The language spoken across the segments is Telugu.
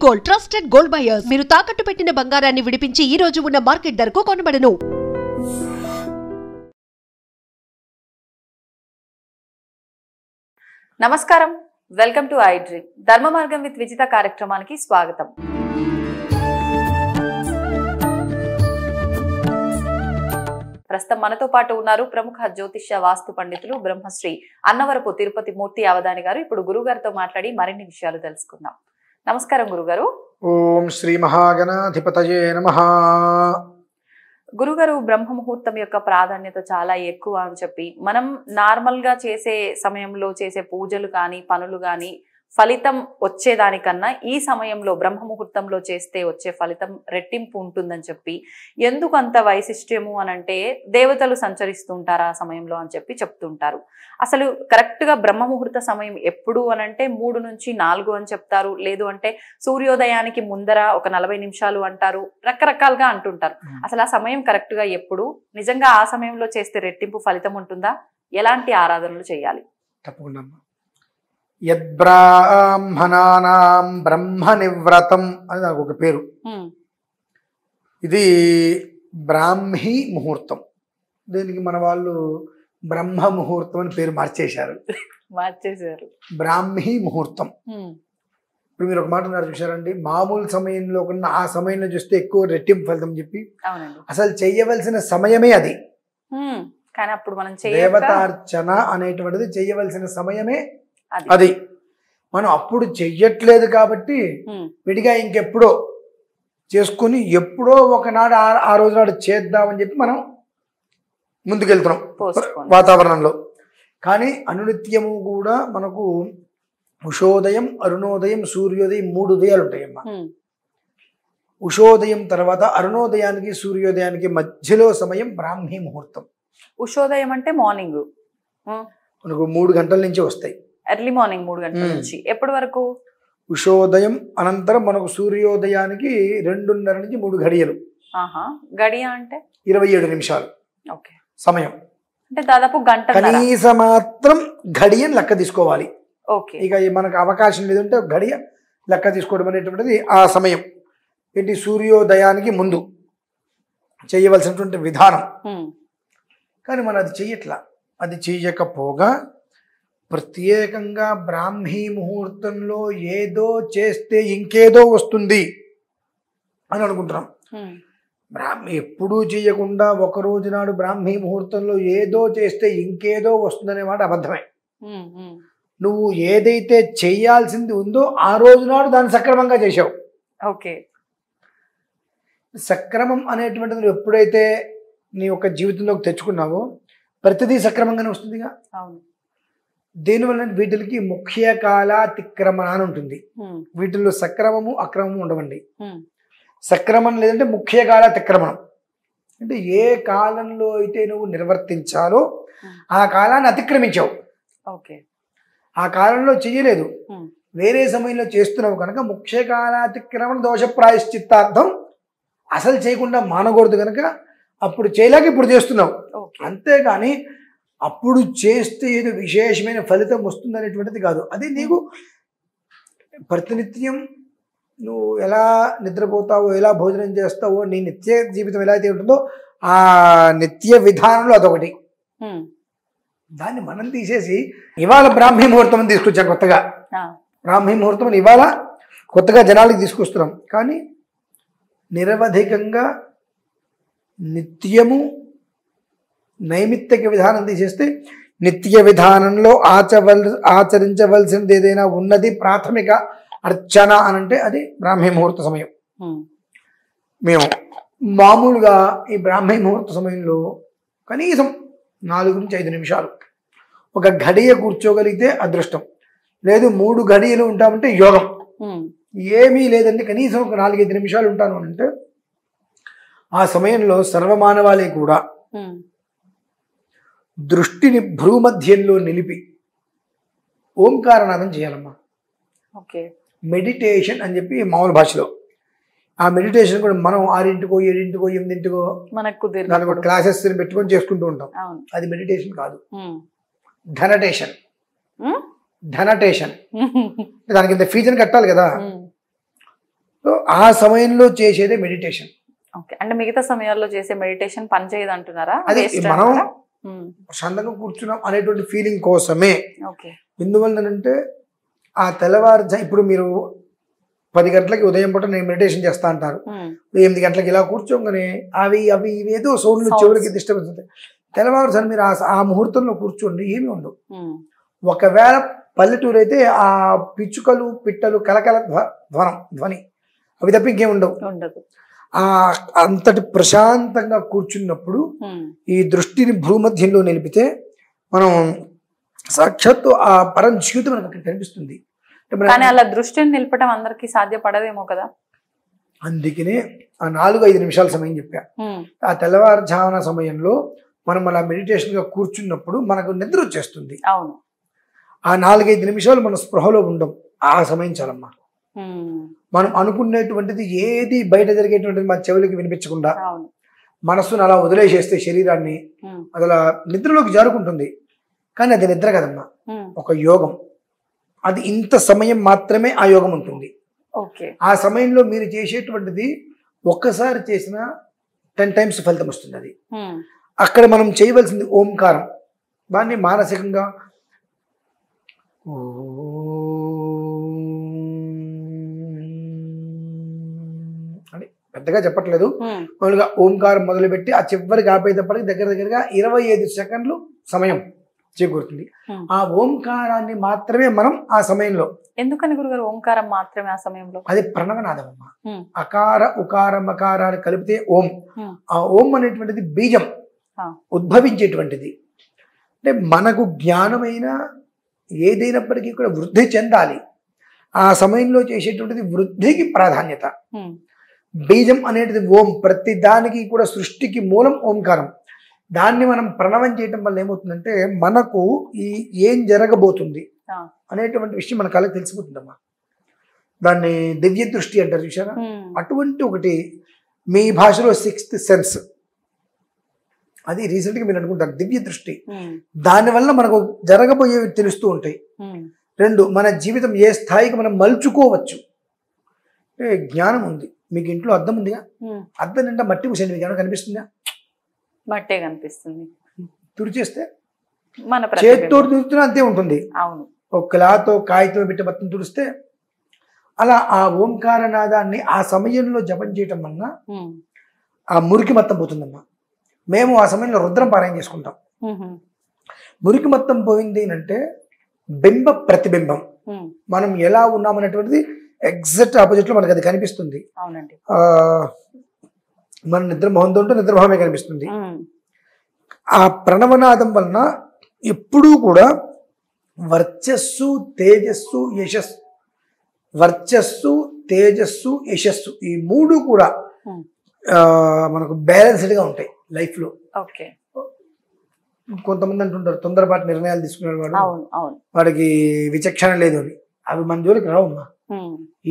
Gold, trusted gold buyers. మీరు తాకట్టు పెట్టిన బంగారాన్ని విడిపించి ఈ రోజు ఉన్న మార్కెట్ ధరకు కొనబడను. నమస్కారం, వెల్కమ్ టు ఐ డ్రీమ్. ధర్మ మార్గం విత్ విజిత కార్యక్రమానికి స్వాగతం. ప్రస్తుతం మనతో పాటు ఉన్నారు ప్రముఖ జ్యోతిష్య వాస్తు పండితులు బ్రహ్మశ్రీ అన్నవరపు తిరుపతి మూర్తి అవధాని గారు. ఇప్పుడు గురువు గారితో మాట్లాడి మరిన్ని విషయాలు తెలుసుకుందాం. నమస్కారం గురుగారు. ఓం శ్రీ మహాగణాధిపతయే నమః. గురుగారు, బ్రహ్మ ముహూర్తం యొక్క ప్రాధాన్యత చాలా ఎక్కువ అని చెప్పి మనం నార్మల్ గా చేసే సమయంలో చేసే పూజలు కానీ పనులు కానీ ఫలితం వచ్చేదానికన్నా ఈ సమయంలో బ్రహ్మ ముహూర్తంలో చేస్తే వచ్చే ఫలితం రెట్టింపు ఉంటుందని చెప్పి, ఎందుకు అంత వైశిష్ట్యము అని అంటే దేవతలు సంచరిస్తుంటారు ఆ సమయంలో అని చెప్పి చెప్తుంటారు. అసలు కరెక్ట్ గా బ్రహ్మ ముహూర్త సమయం ఎప్పుడు అని అంటే 3 నుంచి 4 అని చెప్తారు, లేదు అంటే సూర్యోదయానికి ముందర ఒక 40 నిమిషాలు అంటారు, రకరకాలుగా అంటుంటారు. అసలు ఆ సమయం కరెక్ట్ గా ఎప్పుడు, నిజంగా ఆ సమయంలో చేస్తే రెట్టింపు ఫలితం ఉంటుందా, ఎలాంటి ఆరాధనలు చేయాలి? తప్పకుండా. యద్బ్రాహ్మణానాం బ్రహ్మ నివ్రతం అని నాకు ఒక పేరు. ఇది బ్రాహ్మీ ముహూర్తం. దీనికి మన వాళ్ళు బ్రహ్మ ముహూర్తం అని పేరు మార్చేశారు. బ్రాహ్మీ ముహూర్తం. ఇప్పుడు మీరు ఒక మాట అన్నారు చూసారండి, మామూలు సమయంలో కన్నా ఆ సమయంలో చూస్తే ఎక్కువ రెట్టింపు ఫలితం చెప్పి, అసలు చెయ్యవలసిన సమయమే అది. కానీ అప్పుడు మనం దేవతార్చన అనేటువంటిది చెయ్యవలసిన సమయమే అది. మనం అప్పుడు చెయ్యట్లేదు కాబట్టి విడిగా ఇంకెప్పుడో చేసుకుని ఎప్పుడో ఒకనాడు ఆ రోజు నాడు చేద్దామని చెప్పి మనం ముందుకెళ్తున్నాం వాతావరణంలో. కానీ అనునిత్యము కూడా మనకు ఉషోదయం, అరుణోదయం, సూర్యోదయం 3 ఉదయాలు ఉంటాయమ్మా. ఉషోదయం తర్వాత అరుణోదయానికి సూర్యోదయానికి మధ్యలో సమయం బ్రాహ్మీ ముహూర్తం. ఉషోదయం అంటే మార్నింగ్ మనకు 3 గంటల నుంచి వస్తాయి. ఎర్లీ మార్నింగ్ 3 గంటల నుంచి ఎప్పటి వరకు? ఉషోదయం అనంతరం మనకు సూర్యోదయానికి 2:30 నుంచి 3 గడియలు. గడియ అంటే 27 నిమిషాలు సమయం. అంటే దాదాపు గంట. కనీస మాత్రం గడియని లెక్క తీసుకోవాలి. ఇక మనకు అవకాశం లేదంటే గడియ లెక్క తీసుకోవడం అనేటువంటిది ఆ సమయం. ఏంటి, సూర్యోదయానికి ముందు చేయవలసినటువంటి విధానం. కానీ మనం అది చెయ్యట్లా. అది చెయ్యకపోగా ప్రత్యేకంగా బ్రాహ్మీ ముహూర్తంలో ఏదో చేస్తే ఇంకేదో వస్తుంది అని అనుకుంటున్నాం. ఎప్పుడూ చేయకుండా ఒక రోజు నాడు బ్రాహ్మీ ముహూర్తంలో ఏదో చేస్తే ఇంకేదో వస్తుందనే మాట అబద్ధమే. నువ్వు ఏదైతే చేయాల్సింది ఉందో ఆ రోజు నాడు దాన్ని సక్రమంగా చేసావు. సక్రమం అనేటువంటిది నువ్వు ఎప్పుడైతే నీ యొక్క జీవితంలోకి తెచ్చుకున్నావో ప్రతిదీ సక్రమంగానే వస్తుందిగా. దీనివల్ల వీటికి ముఖ్య కాలాతిక్రమణ అని ఉంటుంది. వీటిల్లో సక్రమము అక్రమము ఉండవండి. సక్రమం లేదంటే ముఖ్య కాలాతిక్రమణం అంటే ఏ కాలంలో అయితే నువ్వు నిర్వర్తించాలో ఆ కాలాన్ని అతిక్రమించావు. ఆ కాలంలో చెయ్యలేదు, వేరే సమయంలో చేస్తున్నావు కనుక ముఖ్య కాలాతిక్రమణ దోష ప్రాయశ్చిత్తార్థం అసలు చేయకుండా మానకూడదు కనుక అప్పుడు చేయలేక ఇప్పుడు చేస్తున్నావు. అంతేగాని అప్పుడు చేస్తే ఏదో విశేషమైన ఫలితం వస్తుంది అనేటువంటిది కాదు. అది నీకు ప్రతినిత్యం నువ్వు ఎలా నిద్రపోతావో, ఎలా భోజనం చేస్తావో, నీ నిత్య జీవితం ఎలా అయితే ఉంటుందో ఆ నిత్య విధానంలో అదొకటి. దాన్ని మనం తీసేసి ఇవాళ బ్రాహ్మీ ముహూర్తం అని తీసుకొచ్చాం కొత్తగా. బ్రాహ్మీ ముహూర్తం ఇవాళ కొత్తగా జనాలకి తీసుకొస్తున్నాం. కానీ నిరవధికంగా నిత్యము నైమిత్తిక విధానం తీసేస్తే నిత్య విధానంలో ఆచరించవలసినది ఏదైనా ఉన్నది ప్రాథమిక అర్చన అనంటే అది బ్రాహ్మీ ముహూర్త సమయం. మేము మామూలుగా ఈ బ్రాహ్మీ ముహూర్త సమయంలో కనీసం 4 నుంచి 5 నిమిషాలు ఒక గడియ కూర్చోగలిగితే అదృష్టం, లేదు 3 గడియలు ఉంటామంటే యోగం. ఏమీ లేదండి, కనీసం ఒక 4-5 నిమిషాలు ఉంటాను అంటే ఆ సమయంలో సర్వమానవాళి కూడా దృష్టిని భ్రూమధ్యంలో నిలిపి ఓంకారనాదం చేయాలమ్మా. మెడిటేషన్ అని చెప్పి మామూలు భాషలో. ఆ మెడిటేషన్ కూడా మనం 6-7 8 క్లాసెస్ పెట్టుకొని చేసుకుంటూ ఉంటాం. అది మెడిటేషన్ కాదు, ధనటేషన్. ధనటేషన్ దానికి ఇంత ఫీజుని కట్టాలి కదా. సో ఆ సమయంలో చేసేదే మెడిటేషన్. ఓకే, అంటే మిగతా సమయాల్లో చేసే మెడిటేషన్ పని చేయదు అంటున్నారా? అదే Waste మనం అంటారా? ప్రశాంతంగా కూర్చున్నాం అనేటువంటి ఫీలింగ్ కోసమే. ఓకే. ఎందువల్లనంటే ఆ తెల్లవారుజాము ఇప్పుడు మీరు 10 గంటలకి ఉదయం పూట నేను మెడిటేషన్ చేస్తా అంటారు, 8 గంటలకి ఇలా కూర్చోగానే అవి ఇవేదో సౌండ్లు చెవులకి డిస్టర్బెన్స్ ఉంటాయి. తెల్లవారుజాము మీరు ఆ ముహూర్తంలో కూర్చోండి, ఏమి ఉండవు. ఒకవేళ పల్లెటూరు అయితే ఆ పిచ్చుకలు పిట్టలు కలకల ధ్వని అవి తప్ప ఇంకేం ఉండవు. ఆ అంతటి ప్రశాంతంగా కూర్చున్నప్పుడు ఈ దృష్టిని భూమధ్యంలో నిలిపితే మనం సాక్షాత్తు ఆ పరం జీవితం మనకు అక్కడ కనిపిస్తుంది. కానీ అలా దృష్టిని నిలపడం అందరికి సాధ్యపడదేమో కదా. అందుకనే ఆ 4-5 నిమిషాల సమయం చెప్పా. ఆ తెల్లవారుజామున సమయంలో మనం అలా మెడిటేషన్ గా కూర్చున్నప్పుడు మనకు నిద్ర వచ్చేస్తుంది. అవును. ఆ 4-5 నిమిషాలు మన స్పృహలో ఉండం. ఆ సమయం చాలమ్మా. మనం అనుకునేటువంటిది ఏది బయట జరిగేటువంటిది మన చెవులకి వినిపించకుండా మనస్సును అలా వదిలేసేస్తే శరీరాన్ని అది అలా నిద్రలోకి జారుకుంటుంది. కానీ అది నిద్ర కదమ్మా, ఒక యోగం. అది ఇంత సమయం మాత్రమే ఆ యోగం ఉంటుంది. ఆ సమయంలో మీరు చేసేటువంటిది ఒక్కసారి చేసిన 10 టైమ్స్ ఫలితం వస్తుంది. అది అక్కడ మనం చేయవలసింది ఓంకారం. దాన్ని మానసికంగా అని పెద్దగా చెప్పట్లేదు, మామూలుగా ఓంకారం మొదలుపెట్టి ఆ చివరికి ఆపేటప్పటికి దగ్గరగా 25 సెకండ్లు సమయం చేకూరుతుంది. ఆ ఓంకారాన్ని మాత్రమే మనం ఆ సమయంలో. ఎందుకని గురుగారు ఓంకారం మాత్రమే ఆ సమయంలో? అది ప్రణవనాదం అమ్మ. అకార ఉకార మకారాన్ని కలిపితే ఓం. ఆ ఓం అనేటువంటిది బీజం, ఉద్భవించేటువంటిది. అంటే మనకు జ్ఞానమైన ఏదైనప్పటికీ కూడా వృద్ధి చెందాలి. ఆ సమయంలో చేసేటువంటిది వృద్ధికి ప్రాధాన్యత. బీజం అనేది ఓం. ప్రతి దానికి కూడా సృష్టికి మూలం ఓంకారం. దాన్ని మనం ప్రణవం చేయటం వల్ల ఏమవుతుందంటే మనకు ఈ ఏం జరగబోతుంది అనేటువంటి విషయం మన కళ్ళకి తెలిసిపోతుందమ్మా. దాన్ని దివ్య దృష్టి అంటారు చూసారా, అటువంటి ఒకటి మీ భాషలో 6th సెన్స్. అది రీసెంట్గా మీరు అనుకుంటారు దివ్య దృష్టి. దానివల్ల మనకు జరగబోయేవి తెలుస్తూ ఉంటాయి. 2, మన జీవితం ఏ స్థాయికి మనం మలుచుకోవచ్చు. జ్ఞానం ఉంది. మీకు ఇంట్లో అద్దం ఉందిగా, అద్దం నిండా మట్టి పూసేయండి, మీకు ఏమైనా కనిపిస్తుందా? మట్టే కనిపిస్తుంది. తుడిచేస్తే మన చేతితో తుడుస్తున్నా అంతే ఉంటుంది. అవును. ఒక క్లాతో కాగితం పెట్టి మొత్తం తుడిస్తే అలా ఆ ఓంకార నాదాన్ని ఆ సమయంలో జపం చేయటం వలన ఆ మురికి మొత్తం పోతుందమ్మా. మేము ఆ సమయంలో రుద్రం పారాయణ చేసుకుంటాం. మురికి మొత్తం పోయింది అంటే బింబ ప్రతిబింబం, మనం ఎలా ఉన్నామనేటువంటిది ఎగ్జాక్ట్ ఆపోజిట్ లో మనకు అది కనిపిస్తుంది. అవునండి. మన నిద్రమోహంతో ఉంటే నిద్రమోహమే కనిపిస్తుంది. ఆ ప్రణవనాదం వలన ఎప్పుడూ కూడా వర్చస్సు తేజస్సు యశస్సు, వర్చస్సు తేజస్సు యశస్సు ఈ 3 కూడా మనకు బ్యాలెన్స్డ్గా ఉంటాయి లైఫ్ లో. కొంతమంది అంటుంటారు తొందరపాటు నిర్ణయాలు తీసుకునేవాడు, వాడికి విచక్షణ లేదు అని. అవి మన జోలికి రావమ్మా.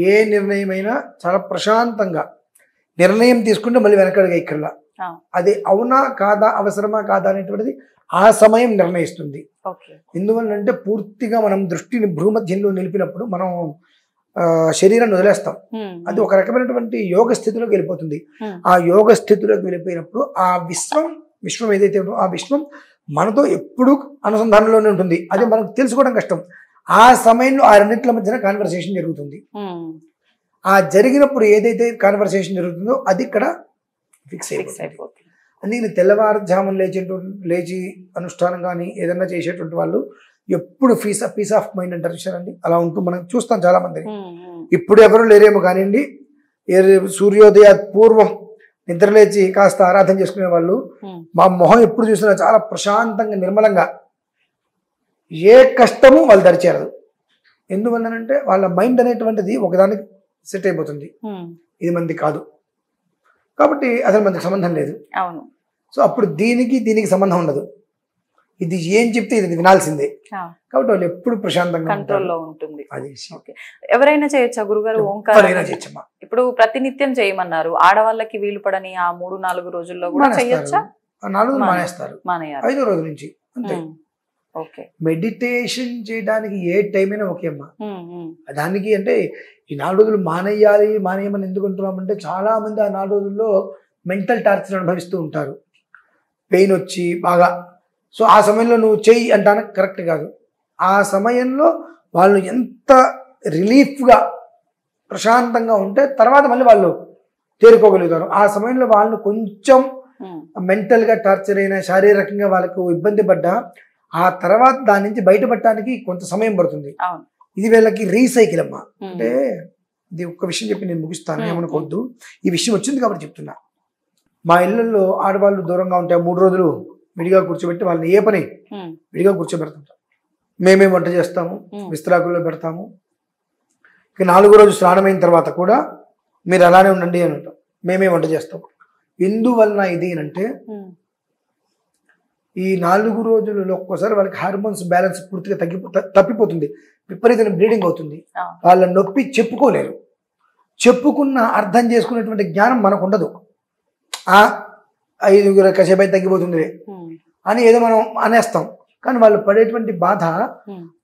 ఏ నిర్ణయం అయినా చాలా ప్రశాంతంగా నిర్ణయం తీసుకుంటే మళ్ళీ వెనకడుగా ఇక్కడలా. అది అవునా కాదా, అవసరమా కాదా అనేటువంటిది ఆ సమయం నిర్ణయిస్తుంది. ఎందువల్లంటే పూర్తిగా మనం దృష్టిని భూమధ్యంలో నిలిపినప్పుడు మనం శరీరాన్ని వదిలేస్తాం. అది ఒక రకమైనటువంటి యోగ స్థితిలోకి వెళ్ళిపోతుంది. ఆ యోగ స్థితిలోకి వెళ్ళిపోయినప్పుడు ఆ విశ్వం ఏదైతే ఉందో ఆ విశ్వం మనతో ఎప్పుడూ అనుసంధానంలోనే ఉంటుంది. అది మనకు తెలుసుకోవడం కష్టం. ఆ సమయంలో ఆ రెండింటిల మధ్యన కాన్వర్సేషన్ జరుగుతుంది. ఆ జరిగినప్పుడు ఏదైతే కాన్వర్సేషన్ జరుగుతుందో అది ఇక్కడ ఫిక్స్ అయిపోతుంది. అందుకని తెల్లవారుజామున లేచి అనుష్ఠానం కానీ ఏదన్నా చేసేటువంటి వాళ్ళు ఎప్పుడు పీస్ ఆఫ్ మైండ్ అంటారు చూసారండి, అలా ఉంటూ మనం చూస్తాం చాలా మంది. ఇప్పుడు ఎవరు లేరేమో కానివ్వండి, సూర్యోదయ పూర్వం నిద్రలేచి కాస్త ఆరాధన చేసుకునే వాళ్ళు మా మొహం ఎప్పుడు చూసినా చాలా ప్రశాంతంగా నిర్మలంగా, ఏ కష్టము వాళ్ళు దరిచేరదు. ఎందువల్లనంటే వాళ్ళ మైండ్ అనేటువంటిది ఒకదానికి సెట్ అయిపోతుంది. ఇది మంది కాదు కాబట్టి అసలు మనకి సంబంధం లేదు. అవును. సో అప్పుడు దీనికి సంబంధం ఉండదు. ఇది ఏం చెప్తే ఇది వినాల్సిందే. కాబట్టి వాళ్ళు ఎప్పుడు ప్రశాంతంగా కంట్రోల్లో ఉంటుంది. అది ఎవరైనా చేయొచ్చా గురుగారు ఓంకారం? ఇప్పుడు ప్రతినిత్యం చేయమన్నారు, ఆడవాళ్ళకి వీలు పడని ఆ 3-4 రోజుల్లో కూడా చేయొచ్చా? 4 మానేస్తారు, 5వ రోజు నుంచి అంతే. ఓకే. మెడిటేషన్ చేయడానికి ఏ టైం అయినా ఓకే అమ్మా. దానికి అంటే ఈ 4 రోజులు మానేయమని ఎందుకు అంటున్నామంటే చాలామంది ఆ 4 రోజుల్లో మెంటల్ టార్చర్ అనుభవిస్తూ ఉంటారు, పెయిన్ వచ్చి బాగా. సో ఆ సమయంలో నువ్వు చెయ్యి అంటానికి కరెక్ట్ కాదు. ఆ సమయంలో వాళ్ళు ఎంత రిలీఫ్గా ప్రశాంతంగా ఉంటే తర్వాత మళ్ళీ వాళ్ళు తేరుకోగలుగుతారు. ఆ సమయంలో వాళ్ళు కొంచెం మెంటల్గా టార్చర్ అయినా, శారీరకంగా వాళ్ళకు ఇబ్బంది పడ్డా ఆ తర్వాత దాని నుంచి బయటపడటానికి కొంత సమయం పడుతుంది. ఇది వీళ్ళకి రీసైకిల్ అమ్మా. అంటే ఇది ఒక్క విషయం చెప్పి నేను ముగిస్తాను, ఏమనుకోవద్దు. ఈ విషయం వచ్చింది కాబట్టి చెప్తున్నా. మా ఇళ్ళల్లో ఆడవాళ్ళు దూరంగా ఉంటే 3 రోజులు విడిగా కూర్చోబెట్టి వాళ్ళని ఏ పని విడిగా కూర్చోబెడుతుంటాం. మేమే వంట చేస్తాము, విస్తరాకుల్లో పెడతాము. ఇక 4వ రోజు స్నానమైన తర్వాత కూడా మీరు అలానే ఉండండి అని అంటాం, మేమే వంట చేస్తాం. ఎందువలన ఇది అంటే ఈ 4 రోజులలో ఒక్కోసారి వాళ్ళకి హార్మోన్స్ బ్యాలెన్స్ పూర్తిగా తప్పిపోతుంది, విపరీతమైన బ్లీడింగ్ అవుతుంది. వాళ్ళ నొప్పి చెప్పుకోలేరు, చెప్పుకున్న అర్థం చేసుకునేటువంటి జ్ఞానం మనకు ఉండదు. 5 కాసేపు అయితే తగ్గిపోతుంది అని ఏదో మనం అనేస్తాం. కానీ వాళ్ళు పడేటువంటి బాధ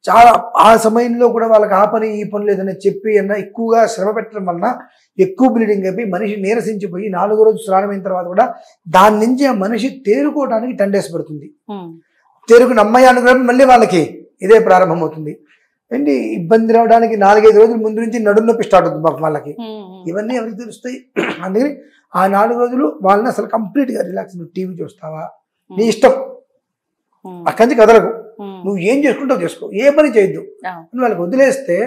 చాలా. ఆ సమయంలో కూడా వాళ్ళకి ఆ పని ఈ పని లేదని చెప్పి ఎక్కువగా శ్రమ పెట్టడం వలన ఎక్కువ బ్లీడింగ్ అయిపోయి మనిషి నీరసించిపోయి 4వ రోజు స్నానమైన తర్వాత కూడా దాని నుంచి ఆ మనిషి తేరుకోవడానికి 10 days పడుతుంది. తేరుకుని అమ్మాయి అనుకున్నప్పుడు మళ్ళీ వాళ్ళకి ఇదే ప్రారంభమవుతుంది. ఏంటి ఇబ్బంది రావడానికి 4-5 రోజుల ముందు నుంచి నడుము నొప్పి స్టార్ట్ అవుతుంది పాపం వాళ్ళకి. ఇవన్నీ ఎవరికి తెలుస్తాయి? అందుకని ఆ 4 రోజులు వాళ్ళని అసలు కంప్లీట్గా రిలాక్స్. నువ్వు టీవీ చూస్తావా నీ ఇష్టం, అక్కడి నుంచి కదలకు, నువ్వు ఏం చేసుకుంటావు చేసుకో, ఏ పని చేయొద్దు అని వాళ్ళకి వదిలేస్తే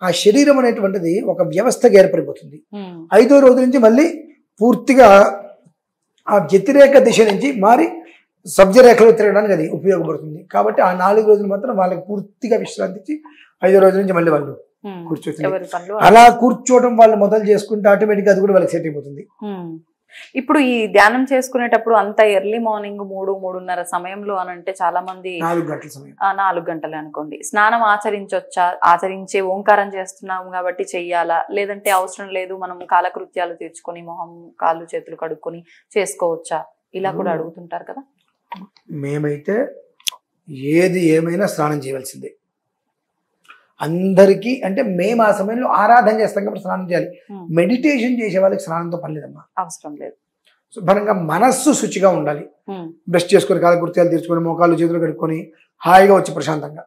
ఆ శరీరం అనేటువంటిది ఒక వ్యవస్థగా ఏర్పడిపోతుంది. 5వ రోజు నుంచి మళ్ళీ పూర్తిగా ఆ వ్యతిరేక దిశ నుంచి మారి సబ్జరేఖలో తిరగడానికి అది ఉపయోగపడుతుంది. కాబట్టి ఆ 4 రోజులు మాత్రం వాళ్ళకి పూర్తిగా విశ్రాంతి ఇచ్చి 5వ రోజు నుంచి మళ్ళీ వాళ్ళు కూర్చోవచ్చు. అలా కూర్చోవడం వాళ్ళు మొదలు చేసుకుంటే ఆటోమేటిక్గా అది కూడా వాళ్ళకి సెట్ అయిపోతుంది. ఇప్పుడు ఈ ధ్యానం చేసుకునేటప్పుడు అంత ఎర్లీ మార్నింగ్ 3-3:30 సమయంలో అని అంటే చాలా మంది 4 గంటల సమయం, 4 గంటలే అనుకోండి, స్నానం ఆచరించొచ్చా? ఆచరించే ఓంకారం చేస్తున్నాం కాబట్టి చెయ్యాలా, లేదంటే అవసరం లేదు మనం కాలకృత్యాలు తీర్చుకొని మొహం కాళ్ళు చేతులు కడుక్కొని చేసుకోవచ్చా? ఇలా కూడా అడుగుతుంటారు కదా. మేమైతే ఏది ఏమైనా స్నానం చేయవలసిందే అందరికీ. అంటే మేము ఆ సమయంలో ఆరాధన చేస్తాం కాబట్టి స్నానం చేయాలి. మెడిటేషన్ చేసే వాళ్ళకి స్నానంతో పని లేదమ్మా, అవసరం లేదు. శుభ్రంగా మనస్సు శుచిగా ఉండాలి. బ్రష్ చేసుకొని కాలకృత్యాలు తీర్చుకొని మోకాళ్ళు చేతులు కడుక్కొని హాయిగా వచ్చి ప్రశాంతంగా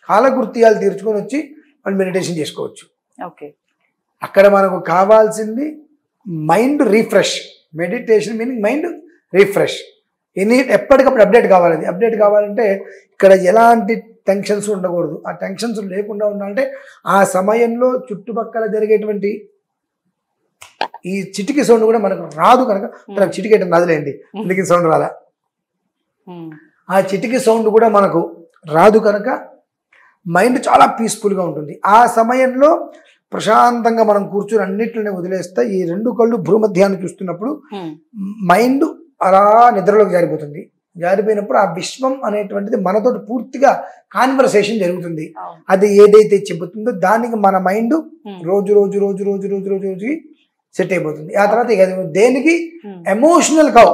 కాలకృత్యాలు తీర్చుకొని వచ్చి వాళ్ళు మెడిటేషన్ చేసుకోవచ్చు. అక్కడ మనకు కావాల్సింది mind refresh. Meditation meaning mind refresh. ఎప్పటికప్పుడు అప్డేట్ కావాలి. అది అప్డేట్ కావాలంటే ఇక్కడ ఎలాంటి టెన్షన్స్ ఉండకూడదు. ఆ టెన్షన్స్ లేకుండా ఉండాలంటే ఆ సమయంలో చుట్టుపక్కల జరిగేటువంటి ఈ చిటికి సౌండ్ కూడా మనకు రాదు కనుక మనకు చిటికేయడం రాదులేండి, చిటికి సౌండ్ రాలా. ఆ చిటికి సౌండ్ కూడా మనకు రాదు కనుక మైండ్ చాలా పీస్ఫుల్గా ఉంటుంది. ఆ సమయంలో ప్రశాంతంగా మనం కూర్చొని అన్నిట్లనే వదిలేస్తే ఈ 2 కళ్ళు భూమధ్యాన్ని చూస్తున్నప్పుడు మైండ్ అలా నిద్రలోకి జారిపోతుంది. జారిపోయినప్పుడు ఆ విశ్వం అనేటువంటిది మనతో పూర్తిగా కాన్వర్సేషన్ జరుగుతుంది. అది ఏదైతే చెబుతుందో దానికి మన మైండ్ రోజు రోజు రోజు రోజు రోజు రోజు రోజు సెట్ అయిపోతుంది. ఆ తర్వాత ఇక దేనికి ఎమోషనల్ కావు.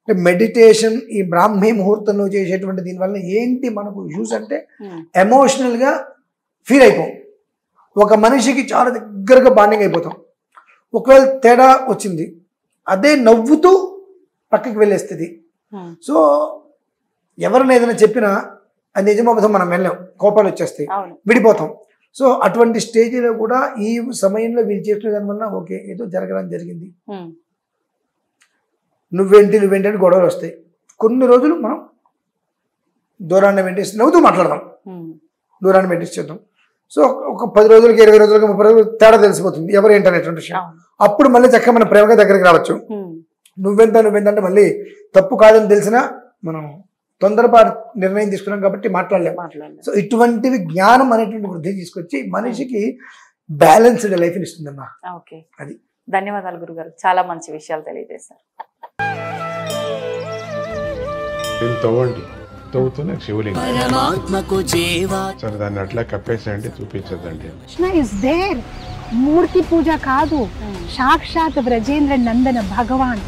అంటే మెడిటేషన్ ఈ బ్రాహ్మీ ముహూర్తంలో చేసేటువంటి దీనివల్ల ఏంటి మనకు యూజ్ అంటే ఎమోషనల్గా ఫీల్ అయిపోం. ఒక మనిషికి చాలా దగ్గరగా బాండింగ్ అయిపోతాం. ఒకవేళ తేడా వచ్చింది అదే నవ్వుతూ పక్కకి వెళ్ళేస్తుంది. సో ఎవరిని ఏదైనా చెప్పినా అది నిజమవుతాం, మనం వెళ్ళాం, కోపాలు వచ్చేస్తాయి, విడిపోతాం. సో అటువంటి స్టేజ్లో కూడా ఈ సమయంలో వీళ్ళు చేసిన దానివల్ల ఓకే ఏదో జరగడం జరిగింది, నువ్వేంటి అని గొడవలు వస్తాయి. కొన్ని రోజులు మనం దూరాన్ని మెయింటైన్ నవ్వుతూ మాట్లాడదాం, దూరాన్ని మెయింటైన్ చేద్దాం. సో ఒక 10 రోజులకి 20 రోజులకి 30 రోజులు తేడా తెలిసిపోతుంది ఎవరు ఏంటనేటువంటి విషయం. అప్పుడు మళ్ళీ చక్కగా మన ప్రేమగా దగ్గరికి రావచ్చు. నువ్వెంతంటే మళ్ళీ తప్పు కాదని తెలిసినా మనం తొందరపాటు నిర్ణయం తీసుకున్నాం కాబట్టి మాట్లాడలేము. సో ఇటువంటివి జ్ఞానం అనేటువంటి వృద్ధి తీసుకొచ్చి మనిషికి బ్యాలెన్స్డ్ లైఫ్ని ఇస్తుందమ్మా. ఓకే, అది. ధన్యవాదాలు గురుగారు, చాలా మంచి విషయాలు తెలియజేశారు. తవ్వుతూనే శివలింగం సరే దాన్ని అట్లా కప్పేసేయండి, చూపించదండి. Krishna is there. మూర్తి పూజ కాదు, సాక్షాత్ బ్రజేంద్ర నందన భగవాన్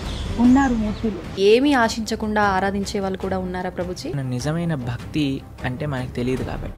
ఉన్నారు మూర్తిలో. ఏమీ ఆశించకుండా ఆరాధించే వాళ్ళు కూడా ఉన్నారా ప్రభుజీ? నిజమైన భక్తి అంటే మనకు తెలియదు కాబట్టి